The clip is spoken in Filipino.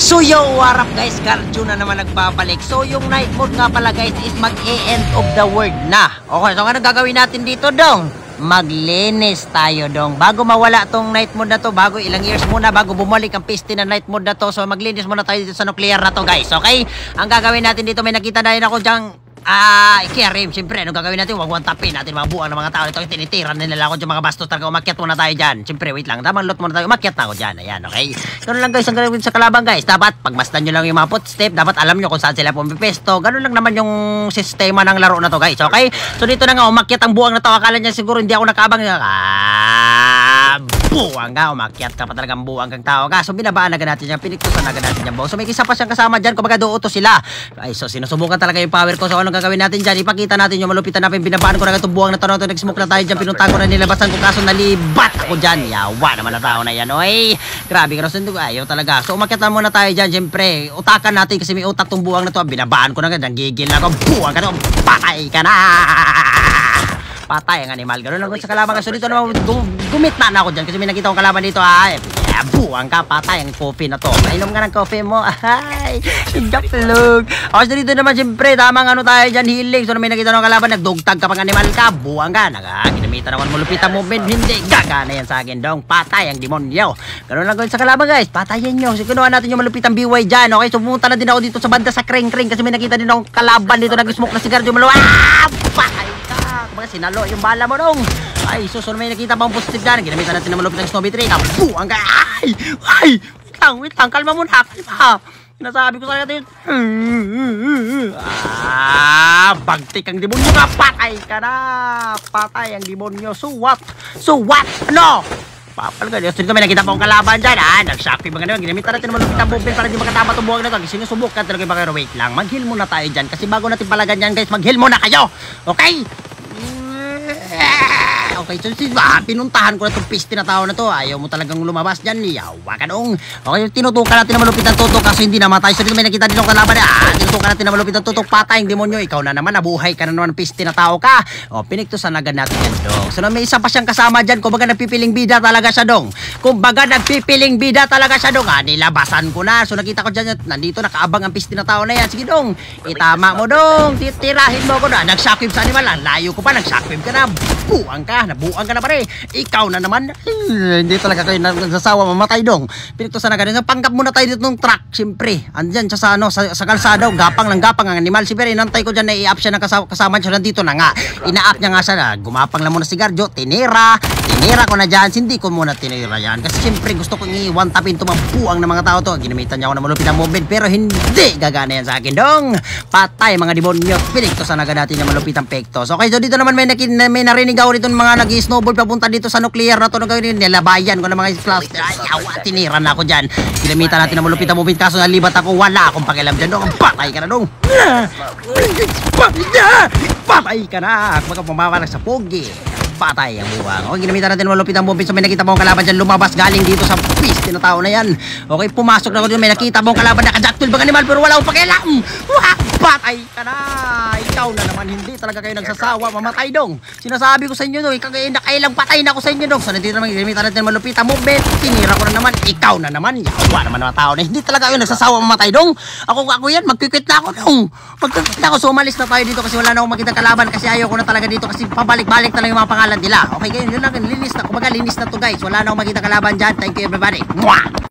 So yo, what up guys, Garjo na naman nagbabalik. So yung night mode nga pala guys is mag-e-end of the world na. Okay, so ano gagawin natin dito dong? Maglinis tayo dong. Bago mawala tong night mode na to, bago ilang years muna, bago bumalik ang piste na night mode na to. So maglinis muna tayo dito sa nuclear na to guys, okay? Ang gagawin natin dito, may nakita na rin ako dyang Kerim, siyempre, ano gagawin natin? Huwag tapin natin mga buwang ng mga tao. Ito, tinitiran nila ako dyan mga bastos talaga. Umakyat muna tayo dyan. Siyempre, wait lang. Tamang lot muna tayo. Umakyat na ako dyan. Ayan, okay? Ganun lang guys, ang gagawin sa kalaban guys. Dapat, pagmasdan nyo lang yung mga footstep. Dapat alam nyo kung saan sila pumipesto. Ganun lang naman yung sistema ng laro na to guys, okay? So dito na nga, umakyat ang buwang na to. Akala niya siguro hindi ako nakabang. Buwang nga, umakyat ka pa talagang buwang kang tao ka. So binabaan agad natin yan, piniktusan agad natin yan. So may isa pa siyang kasama dyan, kumbaga doon sila. Ay, so sinusubukan talaga yung power ko. So anong gagawin natin dyan? Ipakita natin yung malupitan natin. Binabaan ko na itong buwang na to. Nag-smoke na tayo dyan, pinuntahan ko na, nilabasan ko, kaso nalibat ako dyan. Yawa naman na tao na yan, oy. Grabe ka, no, ayaw talaga. So umakyat na muna tayo dyan, siyempre. Utakan natin kasi may utak tong buwang na to. Binabaan ko na agad, gigil na ako. Buwang ka to, patay ka na. Patay ang animal. Ganoon lang sa kalaban. So dito naman gumitna na ako dyan kasi may nakita akong kalaban dito. Buwang ka, patay ang coffee na to. Nainom nga ng coffee mo. Ay, jaklog. O so dito naman siyempre, tamang ano tayo dyan, healing. So may nakita akong kalaban, nagdugtag ka pang animal ka. Buwang ka, ginamitan ako ng malupitan movement. Hindi, gagana yan sa akin dong. Patay ang demonyo. Ganoon lang sa kalaban guys. Patayin nyo. So kinuha natin yung malupitan BY dyan. Okay, so pumunta na din ako dito sa banda sa kring-kring kasi may nakita din akong kalaban dito, nag-smoke na sigarilyo. Patay ka. Kumbaga sinalo yung bala mo dong. Ay, susunod may nakita pang positive dyan. Ginamitan natin na malupit ng Snowy 3. Buwang ka. Ay, wait lang. Kalma muna. Kalma. Sinasabi ko sa natin. Bagtik ang demonyo ka. Patay ka na. Patay ang demonyo. So what? Ano? Papalagay. So dito may nakita pang kalaban dyan. Nag-shock yung mga naman. Ginamitan natin na malupit ang movement para di makatama itong buwang na ito. Sinusubukan talaga yung mga wait lang. Mag-heal muna tayo dyan. Kasi bago natin palagan dyan guys, mag-heal muna kayo. Okay? Okay, so pinuntahan ko na itong piste na tao na to. Ayaw mo talagang lumabas dyan. Yawa ka dong. Okay, tinutukan natin na malupit ang tutok kasi hindi namatay. So dito may nakita din ang kalaban. Tinutukan natin na malupit ang tutok. Patay ang demonyo. Ikaw na naman, nabuhay ka na naman, piste na tao ka. O, piniktusan agad natin yan dong. So may isa pa siyang kasama dyan. Kumbaga nagpipiling bida talaga siya dong. Nilabasan ko na. So nakita ko dyan, nandito nakaabang ang piste na tao na yan. Sige dong, itama mo dong. Titirahin mo ko na. Nag-shockwave sa animal. Layo ko pa, nag-shockwave ka na. Buwang ka. Nabuang ka na pare. Ikaw na naman. Hindi talaga kayo nagsasawa mamatay dong. Piniktusan na ganun. Panggap muna tayo dito ng truck. Siyempre. Andyan siya sa kalsada. Gapang ang animal. Siyempre, inantay ko dyan na i-up siya ng kasama siya. Nandito na nga. Ina-up niya nga siya. Gumapang lang muna si Garjo. Tinira ko na dyan. Hindi ko muna tinira yan. Kasi siyempre gusto kong i-one-tapin tumabuang ng mga tao to. Ginamitan niya ako na malupit ang movement. Pero hindi gagana yan sa akin dong. Patay mga demonyo. Piniktusan agad natin yung malupit ang pektos. Okay, so dito naman may narinig ako dito mga nag-snowball papunta dito sa nuclear na to. Nilabayan ko ng mga flash. Tinira na ako dyan. Ginamitan natin na malupit ang movement. Kaso nalibat ako. Wala akong pakialam dyan dong. Patay ka na dong. Patay ka na. Kumbaga pumawalag sa pogi. Patay ang buwang. Okay, ginamitan natin malupit ang movement. So may nakita mo ang kalaban dyan, lumabas galing dito sa piste na tao na yan. Okay, pumasok na ako dyan. May nakita mo ang kalaban, naka-jacktool bang animal pero wala akong pakialam. Patay ka na. Ikaw na naman, hindi talaga kayo nagsasawa. Mamatay dong. Sinasabi ko sa inyo dong, nakailang patay na ako sa inyo dong. So nandito naman, ginamitan natin malupit ang movement. Tinira ko na naman. Ikaw na naman. Yawa naman mga tao na hindi talaga kayo nagsasawa mamatay dong. Ako yan, magkikit na ako dong. Magkikit na ako. So umalis na tayo dito kasi wala na akong makita kalaban kasi ayaw ko na talaga dito kasi pabalik-balik na lang yung mga pangalan nila. Okay, ganyan yun lang, linis na. Kumbaga linis na to guys. Wala na akong makita kalaban dyan. Thank you everybody. Mwah!